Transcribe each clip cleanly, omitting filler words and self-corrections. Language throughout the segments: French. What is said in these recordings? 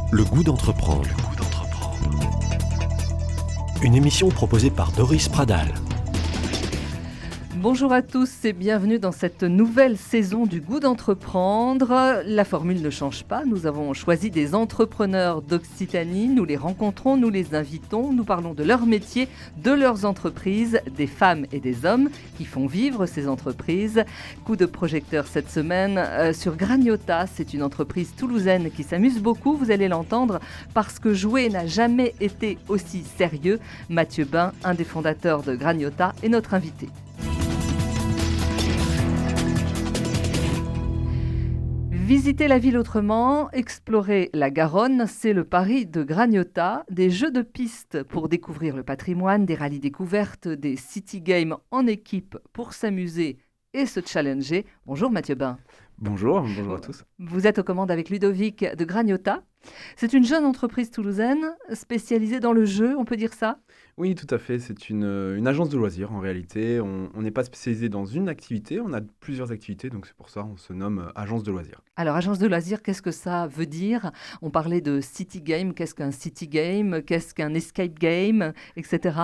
Le goût d'entreprendre. Une émission proposée par Doris Pradal. Bonjour à tous et bienvenue dans cette nouvelle saison du goût d'entreprendre. La formule ne change pas, nous avons choisi des entrepreneurs d'Occitanie, nous les rencontrons, nous les invitons, nous parlons de leur métier, de leurs entreprises, des femmes et des hommes qui font vivre ces entreprises. Coup de projecteur cette semaine sur Graniota, c'est une entreprise toulousaine qui s'amuse beaucoup, vous allez l'entendre, parce que jouer n'a jamais été aussi sérieux. Mathieu Bain, un des fondateurs de Graniota, est notre invité. Visiter la ville autrement, explorer la Garonne, c'est le pari de Graniota. Des jeux de piste pour découvrir le patrimoine, des rallyes découvertes, des city games en équipe pour s'amuser et se challenger. Bonjour Mathieu Bain. Bonjour à tous. Vous êtes aux commandes avec Ludovic de Graniota. C'est une jeune entreprise toulousaine spécialisée dans le jeu, on peut dire ça ? Oui, tout à fait. C'est une agence de loisirs en réalité. On n'est pas spécialisé dans une activité, on a plusieurs activités, donc c'est pour ça qu'on se nomme agence de loisirs. Alors, agence de loisirs, qu'est-ce que ça veut dire ? On parlait de city game, qu'est-ce qu'un city game ? Qu'est-ce qu'un escape game, etc.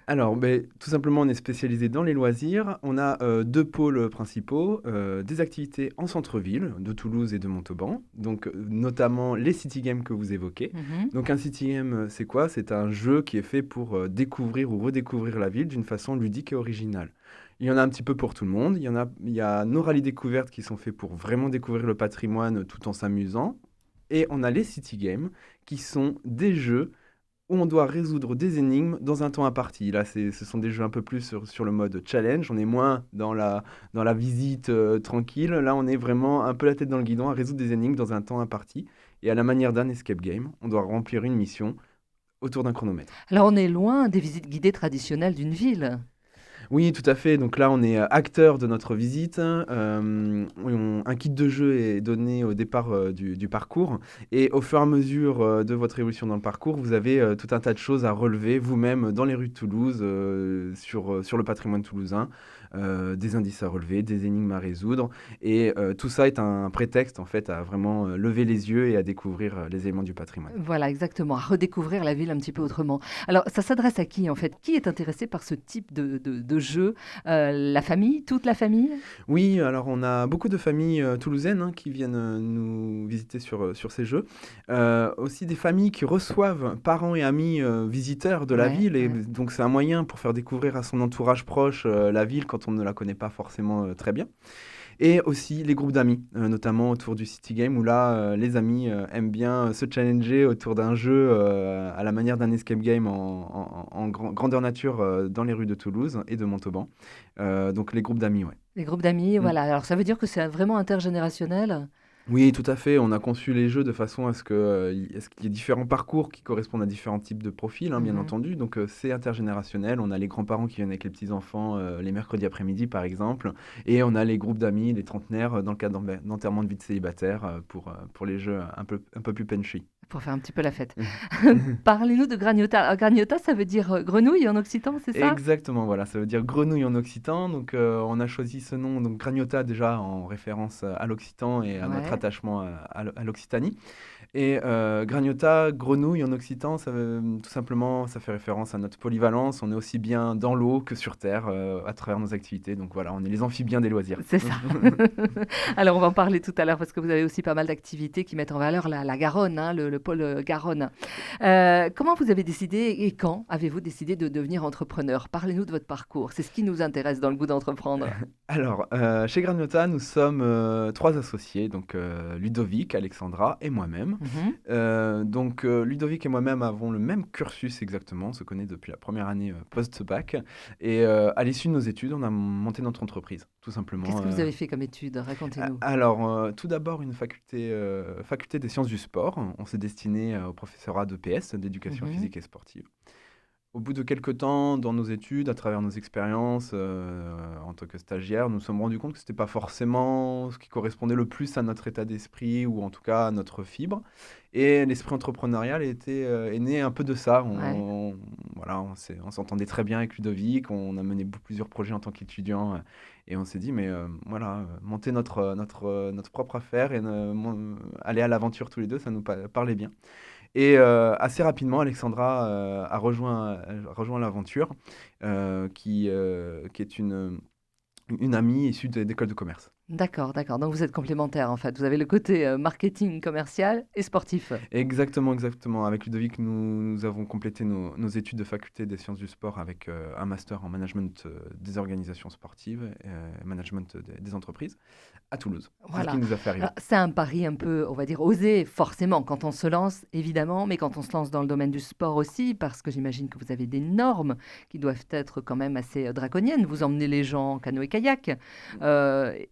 Alors, tout simplement, on est spécialisé dans les loisirs. On a deux pôles principaux, des activités en centre-ville, de Toulouse et de Montauban, donc notamment les city games que vous évoquez. Donc un city game, c'est quoi ? C'est un jeu qui est fait pour découvrir ou redécouvrir la ville d'une façon ludique et originale. Il y en a un petit peu pour tout le monde. Il y a nos rallyes découvertes qui sont faits pour vraiment découvrir le patrimoine tout en s'amusant. Et on a les city games qui sont des jeux où on doit résoudre des énigmes dans un temps imparti. Là, ce sont des jeux un peu plus sur le mode challenge. On est moins dans la visite tranquille. Là, on est vraiment un peu la tête dans le guidon à résoudre des énigmes dans un temps imparti. Et à la manière d'un escape game, on doit remplir une mission autour d'un chronomètre. Alors, on est loin des visites guidées traditionnelles d'une ville. Oui, tout à fait. Donc là, on est acteur de notre visite. Un kit de jeu est donné au départ du parcours. Et au fur et à mesure de votre évolution dans le parcours, vous avez tout un tas de choses à relever vous-même dans les rues de Toulouse, sur le patrimoine toulousain. Des indices à relever, des énigmes à résoudre. Et tout ça est un prétexte, en fait, à vraiment lever les yeux et à découvrir les éléments du patrimoine. Voilà, exactement, à redécouvrir la ville un petit peu autrement. Alors, ça s'adresse à qui, en fait ? Qui est intéressé par ce type de jeu ? La famille ? Toute la famille ? Oui, alors on a beaucoup de familles toulousaines qui viennent nous visiter sur ces jeux. Aussi des familles qui reçoivent parents et amis visiteurs de la ville. Et donc, c'est un moyen pour faire découvrir à son entourage proche la ville quand on ne la connaît pas forcément très bien. Et aussi les groupes d'amis, notamment autour du city game, où là, les amis aiment bien se challenger autour d'un jeu à la manière d'un escape game en grandeur nature dans les rues de Toulouse et de Montauban. Donc les groupes d'amis, ouais. Les groupes d'amis, voilà. Alors, ça veut dire que c'est vraiment intergénérationnel ? Oui, tout à fait. On a conçu les jeux de façon à ce qu'il y ait différents parcours qui correspondent à différents types de profils, bien entendu. Donc, c'est intergénérationnel. On a les grands-parents qui viennent avec les petits-enfants les mercredis après-midi, par exemple. Et on a les groupes d'amis, les trentenaires, dans le cadre d'enterrement de vie de célibataire, pour les jeux un peu plus punchy. Pour faire un petit peu la fête. Parlez-nous de Graniota. Graniota, ça veut dire grenouille en occitan, c'est ça ? Exactement, voilà, ça veut dire grenouille en occitan. Donc, on a choisi ce nom, donc Graniota, déjà en référence à l'occitan et à notre attachement à l'Occitanie. Et Graniota, grenouille en occitan, tout simplement, ça fait référence à notre polyvalence. On est aussi bien dans l'eau que sur terre à travers nos activités. Donc voilà, on est les amphibiens des loisirs. C'est ça. Alors, on va en parler tout à l'heure parce que vous avez aussi pas mal d'activités qui mettent en valeur la Garonne, le pôle Garonne. Comment vous avez décidé et quand avez-vous décidé de devenir entrepreneur ? Parlez-nous de votre parcours. C'est ce qui nous intéresse dans le goût d'entreprendre. Alors, chez Graniota, nous sommes 3 associés, donc Ludovic, Alexandra et moi-même. Donc, Ludovic et moi-même avons le même cursus exactement. On se connaît depuis la première année post-bac. Et à l'issue de nos études, on a monté notre entreprise, tout simplement. Qu'est-ce que vous avez fait comme études ? Racontez-nous. Alors, tout d'abord, une faculté des sciences du sport. On s'est destiné au professorat d'EPS, d'éducation physique et sportive. Au bout de quelques temps dans nos études, à travers nos expériences, en tant que stagiaires, nous nous sommes rendus compte que c'était pas forcément ce qui correspondait le plus à notre état d'esprit ou en tout cas à notre fibre et l'esprit entrepreneurial est né un peu de ça. Ouais. Voilà, on s'entendait très bien avec Ludovic, on a mené plusieurs projets en tant qu'étudiants, et on s'est dit: «Mais, voilà, monter notre propre affaire et aller à l'aventure tous les 2, ça nous parlait bien». Et assez rapidement, Alexandra, a rejoint l'aventure, qui est une amie issue d'école de commerce. D'accord, d'accord. Donc vous êtes complémentaires en fait. Vous avez le côté marketing commercial et sportif. Exactement, exactement. Avec Ludovic, nous avons complété nos études de faculté des sciences du sport avec un master en management des organisations sportives, management des entreprises à Toulouse. C'est ce qui Voilà. nous a fait arriver. C'est un pari un peu, on va dire, osé, forcément, quand on se lance, évidemment, mais quand on se lance dans le domaine du sport aussi, parce que j'imagine que vous avez des normes qui doivent être quand même assez draconiennes. Vous emmenez les gens en canoë-kayak,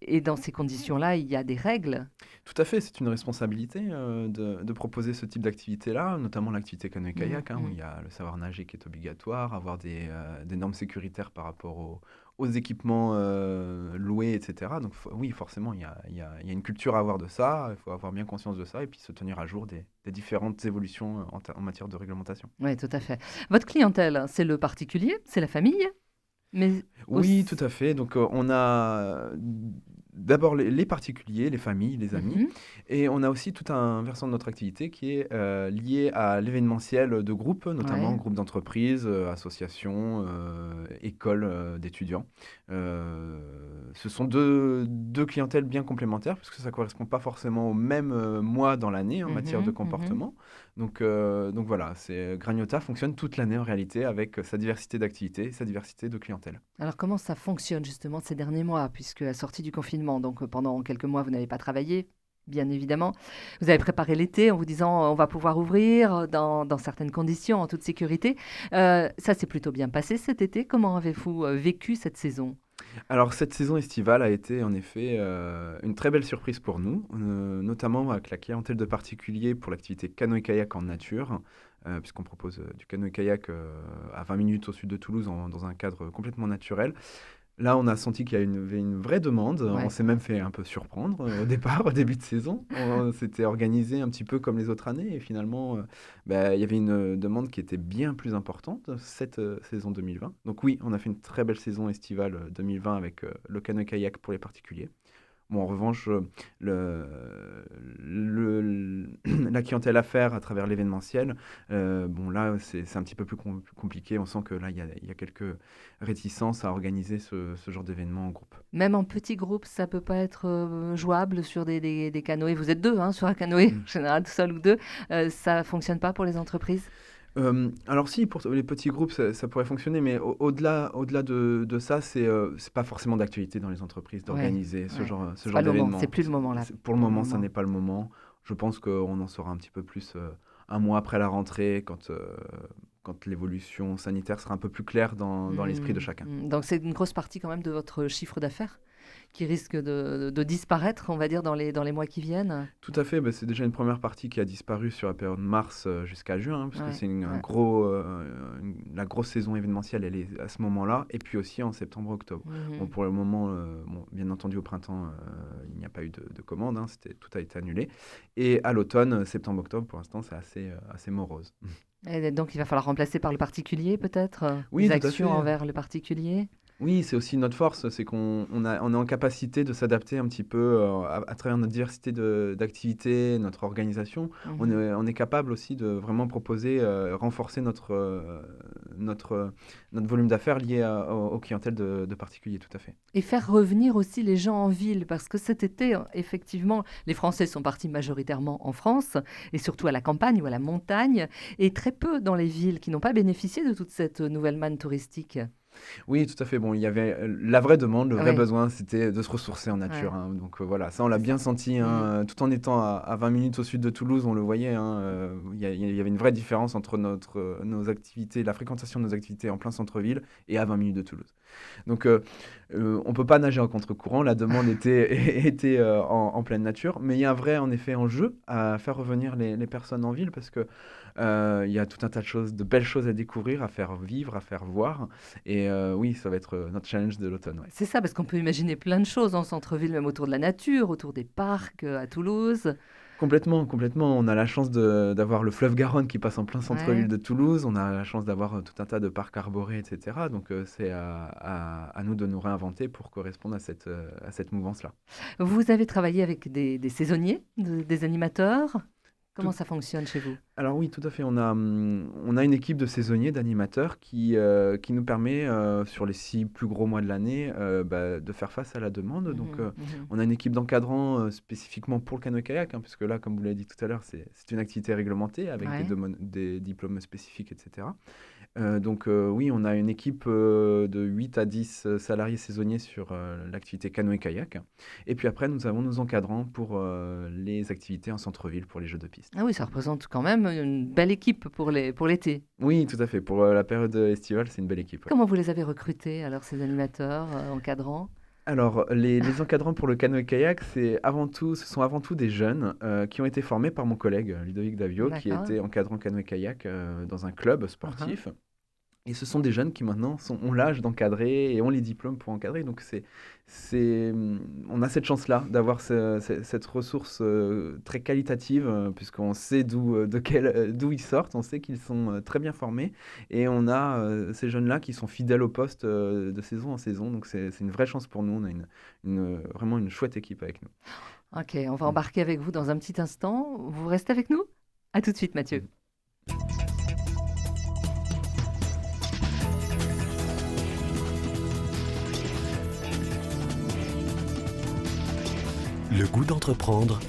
et dans ces conditions-là, il y a des règles. Tout à fait, c'est une responsabilité de proposer ce type d'activité-là, notamment l'activité Mm, canoë-kayak, hein, où mm. il y a le savoir nager qui est obligatoire, avoir des normes sécuritaires par rapport aux équipements loués, etc. Donc oui, forcément, il y a une culture à avoir de ça, il faut avoir bien conscience de ça et puis se tenir à jour des différentes évolutions en matière de réglementation. Oui, tout à fait. Votre clientèle, c'est le particulier, c'est la famille, mais Oui, tout aussi... à fait. Donc, on a d'abord les particuliers, les familles, les amis, Mhm, et on a aussi tout un versant de notre activité qui est lié à l'événementiel de groupe, notamment ouais. groupe d'entreprises, associations, écoles d'étudiants. Ce sont deux clientèles bien complémentaires, puisque ça ne correspond pas forcément au même mois dans l'année en matière de Mhm, mhm. comportement. Donc voilà, Graniota fonctionne toute l'année en réalité avec sa diversité d'activités, sa diversité de clientèle. Alors comment ça fonctionne justement ces derniers mois, puisque à la sortie du confinement, donc pendant quelques mois, vous n'avez pas travaillé, bien évidemment. Vous avez préparé l'été en vous disant on va pouvoir ouvrir dans certaines conditions, en toute sécurité. Ça s'est plutôt bien passé cet été. Comment avez-vous vécu cette saison? Alors cette saison estivale a été en effet une très belle surprise pour nous, notamment avec la clientèle de particuliers pour l'activité canoë-kayak en nature, puisqu'on propose du canoë-kayak à 20 minutes au sud de Toulouse dans un cadre complètement naturel. Là, on a senti qu'il y avait une vraie demande. On Ouais. s'est même fait un peu surprendre au départ, au début de saison. On s'était organisé un petit peu comme les autres années et finalement, il y avait une demande qui était bien plus importante cette saison 2020. Donc oui, on a fait une très belle saison estivale 2020 avec le canoë-kayak pour les particuliers. Bon, en revanche, le, la clientèle affaires à travers l'événementiel, bon là, c'est un petit peu plus compliqué. On sent que là, il y a quelques réticences à organiser ce genre d'événement en groupe. Même en petit groupe, ça peut pas être jouable sur des canoës. Vous êtes deux hein, sur un canoë, Mm. en général, seul ou deux. Ça fonctionne pas pour les entreprises? Alors si, pour les petits groupes, ça pourrait fonctionner, mais au-delà de ça, c'est pas forcément d'actualité dans les entreprises Ouais, d'organiser ce ouais. genre, ce C'est pas genre le moment. C'est d'événement. plus le moment là. Pour le Pour le moment, ça moment. n'est pas le moment. Je pense qu'on en saura un petit peu plus un mois après la rentrée, quand l'évolution sanitaire sera un peu plus claire dans l'esprit de Mmh, chacun. mmh. Donc c'est une grosse partie quand même de votre chiffre d'affaires qui risque de disparaître, on va dire, dans les mois qui viennent? Tout à fait, bah, c'est déjà une première partie qui a disparu sur la période mars jusqu'à juin, hein, parce que Ouais, c'est ouais. la grosse saison événementielle, elle est à ce moment-là, et puis aussi en septembre-octobre. Bon, Mmh. pour le moment, bon, bien entendu, au printemps, il n'y a pas eu de commande, hein, tout a été annulé. Et à l'automne, septembre-octobre, pour l'instant, c'est assez morose. Et donc il va falloir remplacer par le particulier peut-être? Oui, Des tout à actions fait. envers le particulier? Oui, c'est aussi notre force, c'est qu'on est en capacité de s'adapter un petit peu à travers notre diversité d'activités, notre organisation. On Mmh. est, on est capable aussi de vraiment proposer, renforcer notre volume d'affaires lié aux clientèles de particuliers, tout à fait. Et faire revenir aussi les gens en ville, parce que cet été, effectivement, les Français sont partis majoritairement en France, et surtout à la campagne ou à la montagne, et très peu dans les villes qui n'ont pas bénéficié de toute cette nouvelle manne touristique. Oui, tout à fait. Bon, il y avait la vraie demande, le vrai Oui, besoin, c'était de se ressourcer en ouais, nature, hein. Donc voilà, ça on l'a c'est bien ça. senti, hein, Mm. tout en étant à 20 minutes au sud de Toulouse, on le voyait, hein, il y avait une vraie différence entre nos activités, la fréquentation de nos activités en plein centre-ville et à 20 minutes de Toulouse. Donc on peut pas nager en contre-courant, la demande était, était en pleine nature, mais il y a un vrai en effet enjeu à faire revenir les personnes en ville parce que il y a tout un tas de choses, de belles choses à découvrir, à faire vivre, à faire voir. Et oui, ça va être notre challenge de l'automne. Ouais. C'est ça, parce qu'on peut imaginer plein de choses en centre-ville, même autour de la nature, autour des parcs à Toulouse. Complètement, complètement. On a la chance d'avoir le fleuve Garonne qui passe en plein centre-ville Ouais. de Toulouse. On a la chance d'avoir tout un tas de parcs arborés, etc. Donc c'est à nous de nous réinventer pour correspondre à cette mouvance-là. Vous avez travaillé avec des saisonniers, des animateurs. Comment Tout- ça fonctionne chez vous? Alors oui, tout à fait. On a une équipe de saisonniers, d'animateurs qui nous permet, sur les 6 plus gros mois de l'année, de faire face à la demande. Donc, Mhm, mhm. on a une équipe d'encadrants spécifiquement pour le canoë-kayak, hein, puisque là, comme vous l'avez dit tout à l'heure, c'est une activité réglementée avec Ouais. des diplômes spécifiques, etc. Donc, oui, on a une équipe de 8 à 10 salariés saisonniers sur l'activité canoë-kayak. Et puis après, nous avons nos encadrants pour les activités en centre-ville, pour les jeux de piste. Ah oui, ça représente quand même une belle équipe pour l'été. Oui, tout à fait. Pour la période estivale, c'est une belle équipe. Ouais. Comment vous les avez recrutés, alors, ces animateurs encadrants? Alors, les encadrants pour le canoë-kayak, ce sont avant tout des jeunes qui ont été formés par mon collègue Ludovic Davio, qui D'accord. était encadrant canoë-kayak dans un club Uhum. sportif. Et ce sont des jeunes qui maintenant ont l'âge d'encadrer et ont les diplômes pour encadrer. Donc on a cette chance-là d'avoir cette ressource très qualitative, puisqu'on sait d'où ils sortent, on sait qu'ils sont très bien formés. Et on a ces jeunes-là qui sont fidèles au poste de saison en saison. Donc c'est une vraie chance pour nous. On a vraiment une chouette équipe avec nous. Ok, on va Mm. embarquer avec vous dans un petit instant. Vous restez avec nous? À tout de suite, Mathieu. Mm. Le goût d'entreprendre,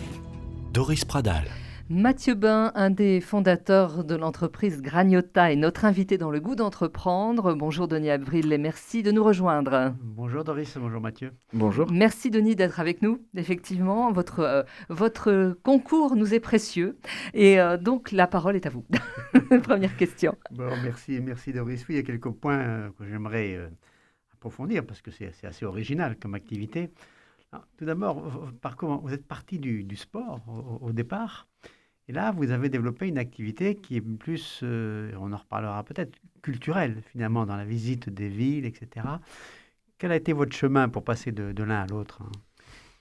Doris Pradal. Mathieu Bain, un des fondateurs de l'entreprise Graniota, est notre invité dans Le Goût d'entreprendre. Bonjour Denis Avril et merci de nous rejoindre. Bonjour Doris, bonjour Mathieu. Bonjour. Merci Denis d'être avec nous. Effectivement, votre concours nous est précieux et donc la parole est à vous. Première question. Bon, merci Doris. Oui, il y a quelques points que j'aimerais approfondir parce que c'est assez original comme activité. Alors, tout d'abord, votre parcours, vous êtes parti du sport au départ et là, vous avez développé une activité qui est plus, on en reparlera peut-être, culturelle finalement dans la visite des villes, etc. Quel a été votre chemin pour passer de l'un à l'autre, hein?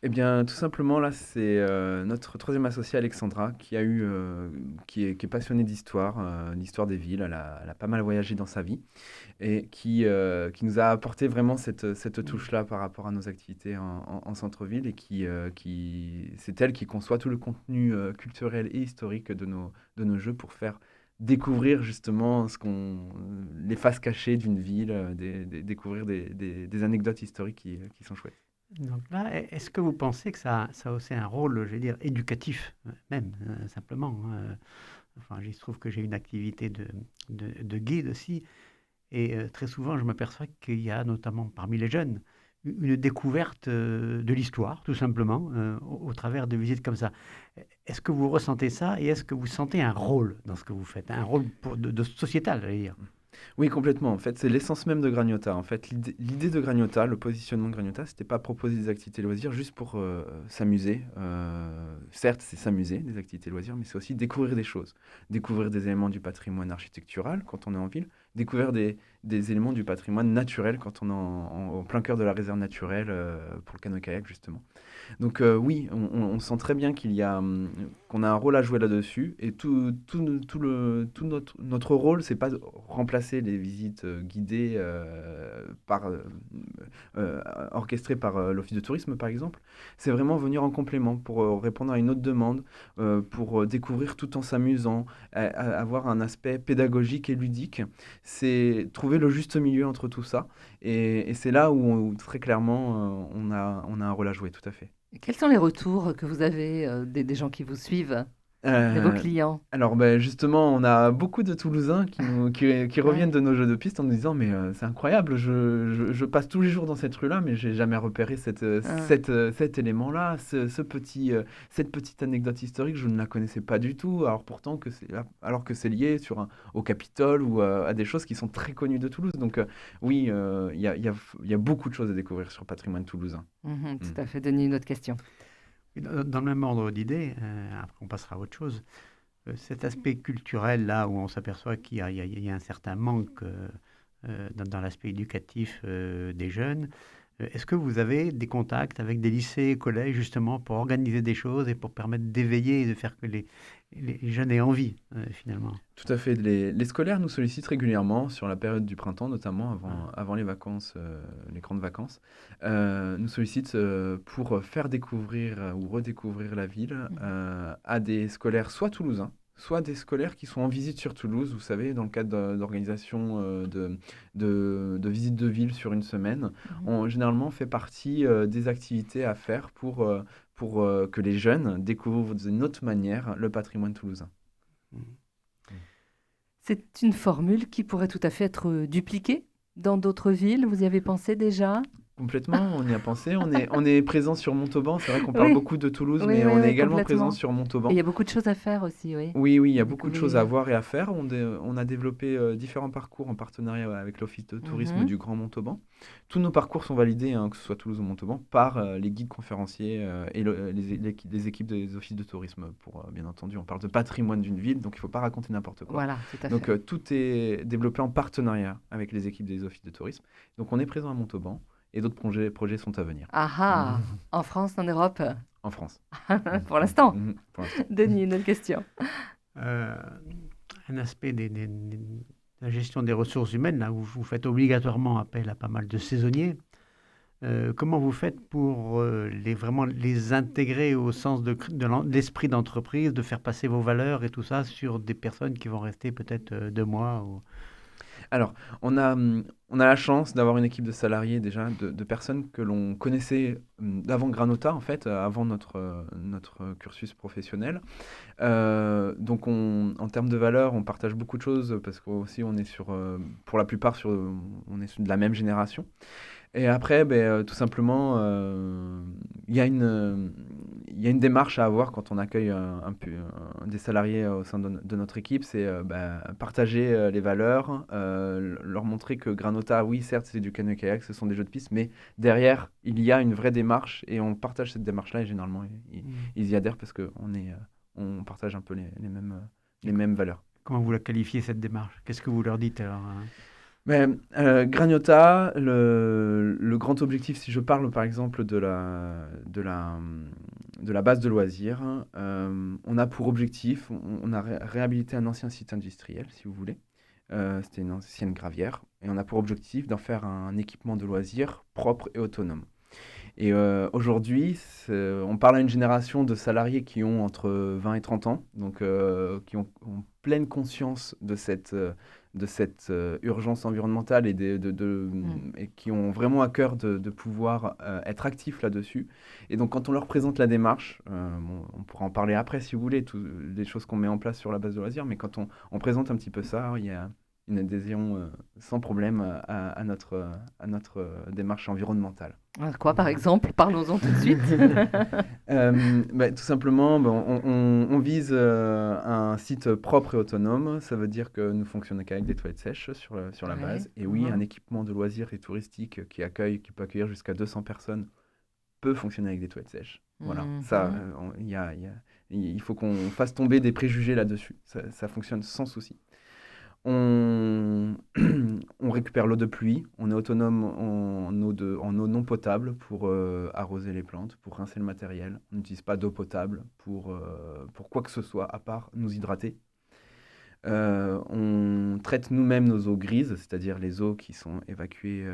Eh bien, tout simplement, là, c'est notre troisième associée, Alexandra, qui est passionnée d'histoire, d'histoire des villes. Elle a pas mal voyagé dans sa vie et qui nous a apporté vraiment cette touche-là par rapport à nos activités en centre-ville et c'est elle qui conçoit tout le contenu culturel et historique de nos jeux pour faire découvrir justement les faces cachées d'une ville, découvrir des anecdotes historiques qui sont chouettes. Donc là, est-ce que vous pensez que ça a aussi un rôle, je vais dire, éducatif, même, simplement, hein. Enfin, il se trouve que j'ai une activité de guide aussi, et très souvent, je m'aperçois qu'il y a, notamment parmi les jeunes, une découverte de l'histoire, tout simplement, au travers de visites comme ça. Est-ce que vous ressentez ça, et est-ce que vous sentez un rôle dans ce que vous faites, un rôle de sociétal, j'allais dire? Oui, complètement. En fait, c'est l'essence même de Graniota. En fait, l'idée de Graniota, le positionnement de Graniota, c'était pas proposer des activités loisirs juste pour s'amuser. Certes, c'est s'amuser, des activités loisirs, mais c'est aussi découvrir des choses. Découvrir des éléments du patrimoine architectural quand on est en ville, découvrir des éléments du patrimoine naturel quand on est en plein cœur de la réserve naturelle pour le canoë-kayak, justement. Donc oui, on sent très bien qu'on a un rôle à jouer là-dessus et tout notre rôle, c'est pas de remplacer les visites guidées orchestrées par l'Office de tourisme, par exemple. C'est vraiment venir en complément pour répondre à une autre demande, pour découvrir tout en s'amusant, avoir un aspect pédagogique et ludique. C'est trouver le juste milieu entre tout ça et c'est là où très clairement on a un rôle à jouer, tout à fait. Quels sont les retours que vous avez des gens qui vous suivent? de vos Euh, clients? alors justement, on a beaucoup de Toulousains qui reviennent Ouais. de nos jeux de piste en nous disant mais c'est incroyable, je passe tous les jours dans cette rue-là, mais j'ai jamais repéré Hein. cet élément-là, cette petite anecdote historique, je ne la connaissais pas du tout, alors que c'est lié au Capitole ou à des choses qui sont très connues de Toulouse. Donc oui, il y a beaucoup de choses à découvrir sur le patrimoine toulousain. Mhm, Mm. tout à fait. Denis, une autre question. Et dans le même ordre d'idée, après on passera à autre chose, cet aspect culturel là où on s'aperçoit qu'il y a un certain manque dans l'aspect éducatif des jeunes, est-ce que vous avez des contacts avec des lycées, collèges justement pour organiser des choses et pour permettre d'éveiller et de faire que les jeunes aient envie finalement? Tout à fait. Les scolaires nous sollicitent régulièrement sur la période du printemps, notamment Ah, avant les vacances, les grandes vacances. Nous sollicitent pour faire découvrir ou redécouvrir la ville Mhm. à des scolaires soit toulousains, soit des scolaires qui sont en visite sur Toulouse, vous savez, dans le cadre d'organisation de visites de ville sur une semaine. Mhm. On généralement fait partie des activités à faire pour que les jeunes découvrent d'une autre manière le patrimoine toulousain. mm. C'est une formule qui pourrait tout à fait être dupliquée dans d'autres villes. Vous y avez pensé déjà? Complètement, on y a pensé. On est présent sur Montauban. C'est vrai qu'on parle Oui, beaucoup de Toulouse, oui, mais oui, on est oui, également présent complètement. sur Et il Montauban. y a beaucoup de choses à faire aussi, oui. Oui, oui, il y a À beaucoup de choses à découvrir. voir et à faire. On a développé différents parcours en partenariat avec l'Office de tourisme Mhm. du Grand Montauban. Tous nos parcours sont validés, hein, que ce soit Toulouse ou Montauban, par les guides conférenciers et les équipes des offices de tourisme. Bien entendu, on parle de patrimoine d'une ville, donc il ne faut pas raconter n'importe quoi. Voilà, tout à Donc fait. tout est développé en partenariat avec les équipes des offices de tourisme. Donc on est présent à Montauban et d'autres projets sont à venir. Ah ah, en France, en Europe, En France. pour l'instant. Pour l'instant. Denis, une autre question. Euh, un aspect de la gestion des ressources humaines, là où vous faites obligatoirement appel à pas mal de saisonniers. Comment vous faites pour vraiment les intégrer au sens de l'esprit d'entreprise, de faire passer vos valeurs et tout ça sur des personnes qui vont rester peut-être 2 mois Alors, on a la chance d'avoir une équipe de salariés déjà, de personnes que l'on connaissait d'avant Granota, en fait, avant notre cursus professionnel. Donc, en termes de valeurs, on partage beaucoup de choses parce qu'aussi, pour la plupart, on est de la même génération. Et après, tout simplement, il y a une démarche à avoir quand on accueille des salariés au sein de notre équipe, c'est partager les valeurs, leur montrer que Granota, oui, certes, c'est du canoë-kayak, ce sont des jeux de piste, mais derrière, il y a une vraie démarche et on partage cette démarche-là et généralement, ils y adhèrent parce on partage un peu les mêmes valeurs. comment vous la qualifiez cette démarche? Qu'est-ce que vous leur dites alors, hein? Mais, Graniota, le grand objectif, si je parle par exemple de la base de loisirs, on a pour objectif, on a réhabilité un ancien site industriel, si vous voulez. C'était une ancienne gravière, et on a pour objectif d'en faire un équipement de loisirs propre et autonome. Et aujourd'hui, on parle à une génération de salariés qui ont entre 20 et 30 ans, donc qui ont pleine conscience de cette urgence environnementale Mm. et qui ont vraiment à cœur de pouvoir être actifs là-dessus. Et donc quand on leur présente la démarche, bon, on pourra en parler après si vous voulez, les choses qu'on met en place sur la base de loisirs, mais quand on présente un petit peu ça, il y a une adhésion sans problème à notre démarche environnementale. Quoi, par exemple? Parlons-en tout de suite. Tout simplement, on vise un site propre et autonome. Ça veut dire que nous fonctionnons qu'avec des toilettes sèches sur la Ouais. base. Et oui, un Mhm. équipement de loisirs et touristique qui peut accueillir jusqu'à 200 personnes peut fonctionner avec des toilettes sèches. Voilà, ça, Mhm. il faut qu'on fasse tomber des préjugés là-dessus. Ça fonctionne sans souci. On, on récupère l'eau de pluie, on est autonome en eau non potable pour arroser les plantes, pour rincer le matériel. On n'utilise pas d'eau potable pour quoi que ce soit, à part nous hydrater. On traite nous-mêmes nos eaux grises, c'est-à-dire les eaux qui sont évacuées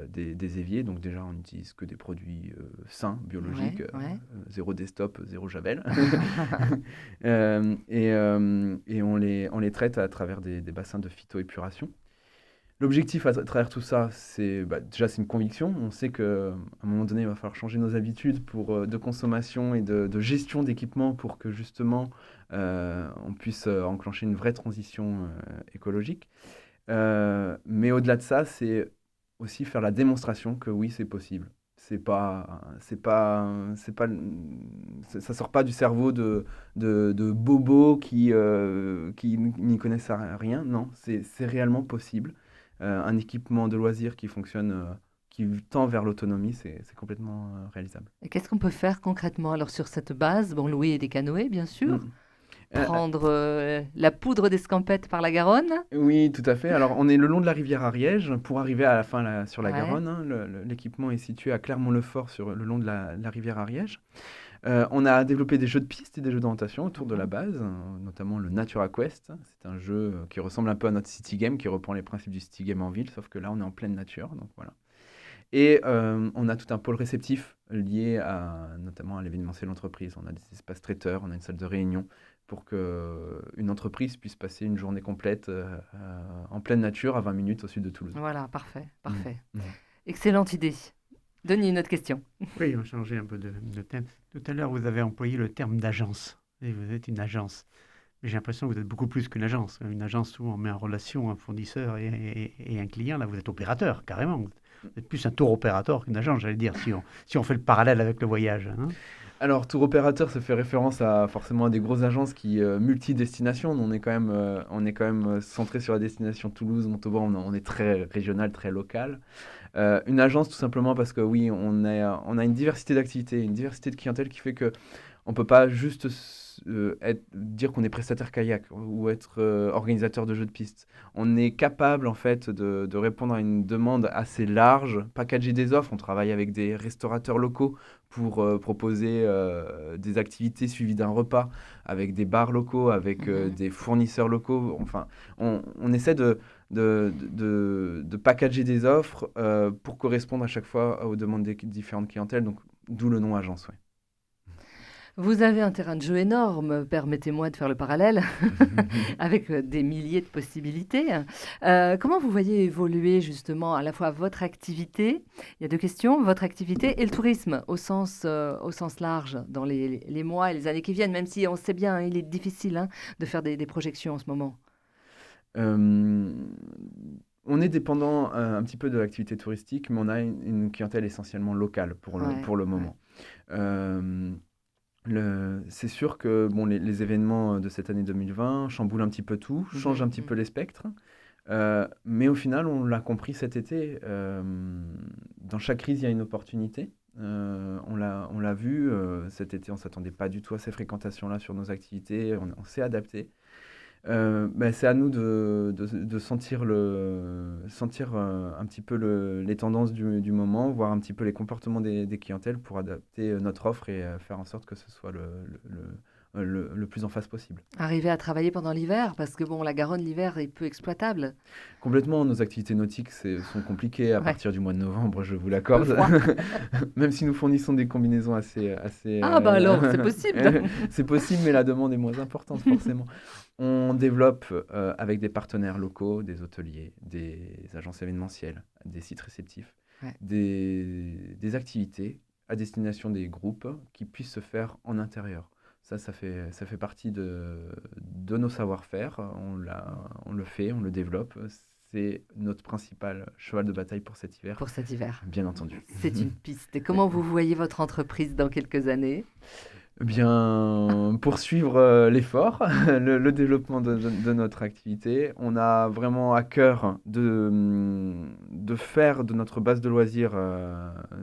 des éviers. Donc déjà, on n'utilise que des produits sains, biologiques, Ouais, ouais. zéro Destop, zéro Javel. Et on les traite à travers des bassins de phytoépuration. L'objectif à travers tout ça, c'est déjà c'est une conviction. On sait qu'à un moment donné, il va falloir changer nos habitudes de consommation et de gestion d'équipements pour que justement on puisse enclencher une vraie transition écologique. Mais au-delà de ça, c'est aussi faire la démonstration que oui, c'est possible. Ça sort pas du cerveau de bobos qui n'y connaissent rien. Non, c'est réellement possible. Un équipement de loisirs qui fonctionne, qui tend vers l'autonomie, c'est complètement réalisable. Et qu'est-ce qu'on peut faire concrètement alors sur cette base? Bon, louer des canoës, bien sûr. Mm. Euh, Prendre la poudre d'escampette par la Garonne. Oui, tout à fait. Alors, on est le long de la rivière Ariège pour arriver à la fin sur la Ouais. Garonne. Hein. L'équipement est situé à Clermont-le-Fort le long de la rivière Ariège. On a développé des jeux de piste et des jeux d'orientation autour de la base, notamment le Natura Quest. C'est un jeu qui ressemble un peu à notre City Game, qui reprend les principes du City Game en ville, sauf que là, on est en pleine nature. Donc voilà. Et on a tout un pôle réceptif lié notamment à l'événementiel entreprise. On a des espaces traiteurs, on a une salle de réunion pour qu'une entreprise puisse passer une journée complète en pleine nature à 20 minutes au sud de Toulouse. Voilà, parfait, parfait. Mmh. Excellente idée. Denis, une autre question. Oui, on va changer un peu de thème. Tout à l'heure, vous avez employé le terme d'agence. Et vous êtes une agence. Mais j'ai l'impression que vous êtes beaucoup plus qu'une agence. Une agence où on met en relation un fournisseur et un client. Là, vous êtes opérateur, carrément. Vous êtes plus un tour opérateur qu'une agence, j'allais dire, si on fait le parallèle avec le voyage. Hein. Alors, tour opérateur, ça fait référence forcément à des grosses agences qui multi-destinations. On est quand même centré sur la destination Toulouse, Montauban. On est très régional, très local. Une agence, tout simplement parce que oui, on a une diversité d'activités, une diversité de clientèle qui fait que on peut pas juste dire qu'on est prestataire kayak ou être organisateur de jeux de piste. On est capable en fait de répondre à une demande assez large, packager des offres. On travaille avec des restaurateurs locaux pour proposer des activités suivies d'un repas, avec des bars locaux, avec des fournisseurs locaux. Enfin, on essaie de packager des offres pour correspondre à chaque fois aux demandes des différentes clientèles. Donc, d'où le nom agence. Ouais. Vous avez un terrain de jeu énorme, permettez-moi de faire le parallèle, avec des milliers de possibilités. Comment vous voyez évoluer justement à la fois votre activité, il y a deux questions, votre activité et le tourisme au sens large dans les mois et les années qui viennent, même si on sait bien, il est difficile de faire des projections en ce moment. On est dépendant un petit peu de l'activité touristique, mais on a une clientèle essentiellement locale pour le moment. C'est sûr que les événements de cette année 2020 chamboulent un petit peu tout, changent un petit peu les spectres, mais au final, on l'a compris cet été, dans chaque crise, il y a une opportunité. On l'a vu, cet été, on ne s'attendait pas du tout à ces fréquentations-là sur nos activités, on s'est adapté. C'est à nous de sentir un petit peu les tendances du moment, voir un petit peu les comportements des clientèles pour adapter notre offre et faire en sorte que ce soit le plus en phase possible. Arriver à travailler pendant l'hiver, parce que la Garonne, l'hiver est peu exploitable. Complètement, nos activités nautiques sont compliquées à partir du mois de novembre, je vous l'accorde. Même si nous fournissons des combinaisons assez alors, c'est possible. C'est possible, mais la demande est moins importante forcément. On développe avec des partenaires locaux, des hôteliers, des agences événementielles, des sites réceptifs, des activités à destination des groupes qui puissent se faire en intérieur. Ça fait partie de nos savoir-faire. On le fait, on le développe. C'est notre principal cheval de bataille pour cet hiver. Pour cet hiver. Bien entendu. C'est une piste. Et comment vous voyez votre entreprise dans quelques années ? Bien, poursuivre l'effort, le développement de notre activité. On a vraiment à cœur de faire de notre base de loisirs,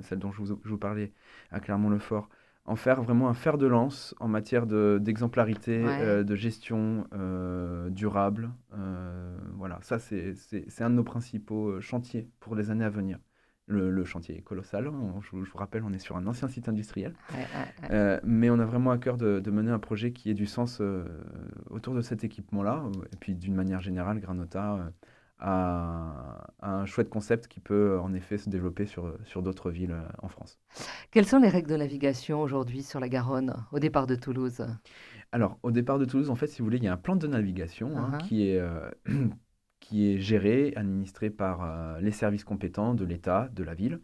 celle dont je vous parlais à Clermont-le-Fort, en faire vraiment un fer de lance en matière d'exemplarité, de gestion durable. Voilà, ça c'est un de nos principaux chantiers pour les années à venir. Le chantier est colossal, je vous rappelle, on est sur un ancien site industriel, mais on a vraiment à cœur de mener un projet qui ait du sens autour de cet équipement-là, et puis d'une manière générale, Granota a un chouette concept qui peut en effet se développer sur d'autres villes en France. Quelles sont les règles de navigation aujourd'hui sur la Garonne, au départ de Toulouse ? Alors, au départ de Toulouse, en fait, si vous voulez, il y a un plan de navigation qui est qui est géré, administré par les services compétents de l'État, de la ville.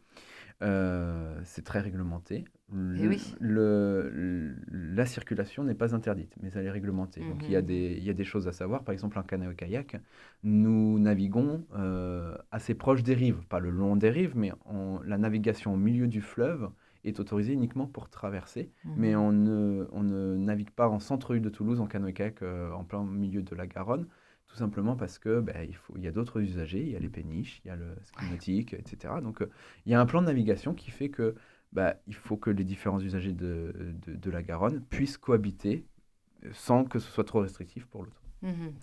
C'est très réglementé. Eh oui. La circulation n'est pas interdite, mais elle est réglementée. Donc il y a des choses à savoir. Par exemple, en canoë-kayak, nous naviguons assez proche des rives, pas le long des rives, mais la navigation au milieu du fleuve est autorisée uniquement pour traverser, mais on ne navigue pas en centre-ville de Toulouse en canoë-kayak en plein milieu de la Garonne. Tout simplement parce que il y a d'autres usagers, il y a les péniches, il y a le ski nautique, etc. Donc il y a un plan de navigation qui fait que il faut que les différents usagers de la Garonne puissent cohabiter sans que ce soit trop restrictif pour l'autre.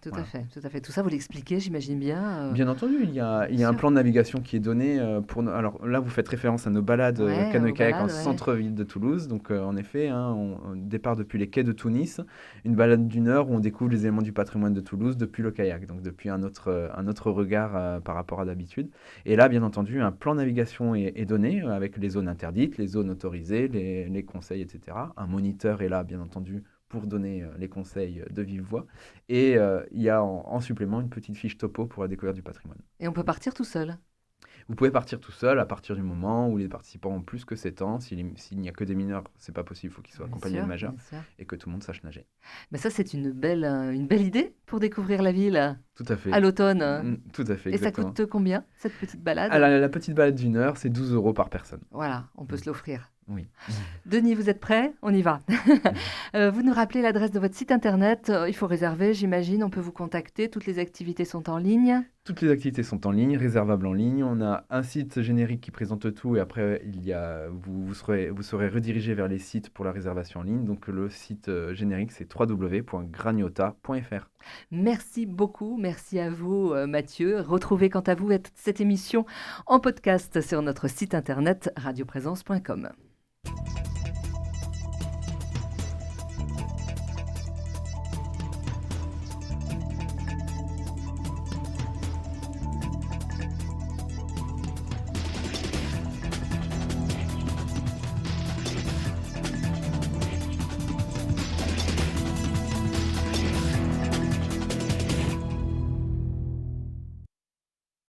Tout Voilà. à fait, tout à fait. Tout ça, vous l'expliquez, j'imagine bien. Bien entendu, il y a un sûr. plan de navigation qui est donné alors là, vous faites référence à nos balades Ouais, canoë-kayak aux en balades, ouais. centre-ville de Toulouse. Donc en effet, on départ depuis les quais de Tunis, une balade d'une heure où on découvre les éléments du patrimoine de Toulouse depuis le kayak, donc depuis un autre regard par rapport à d'habitude. Et là, bien entendu, un plan de navigation est donné avec les zones interdites, les zones autorisées, les conseils, etc. Un moniteur est là, bien entendu, pour donner les conseils de vive voix. Et il y a en supplément une petite fiche topo pour la découverte du patrimoine. Et on peut partir tout seul. Vous pouvez partir tout seul à partir du moment où les participants ont plus que 7 ans. S'il n'y a que des mineurs, c'est pas possible, il faut qu'ils soient Bien accompagnés sûr, de majeurs bien sûr. et que tout le monde sache nager. Mais ça, c'est une belle idée pour découvrir la ville Tout à fait. à l'automne. Tout à fait, Et ça exactement. coûte combien, cette petite balade? Ah, la petite balade d'une heure, c'est 12 € par personne. Voilà, on peut se l'offrir. Oui. Denis, vous êtes prêt? On y va. Vous nous rappelez l'adresse de votre site internet. Il faut réserver, j'imagine. On peut vous contacter. Toutes les activités sont en ligne. Toutes les activités sont en ligne, réservables en ligne. On a un site générique qui présente tout et après, vous serez redirigé vers les sites pour la réservation en ligne. Donc le site générique, c'est www.graniota.fr. Merci beaucoup. Merci à vous, Mathieu. Retrouvez quant à vous cette émission en podcast sur notre site internet radioprésence.com.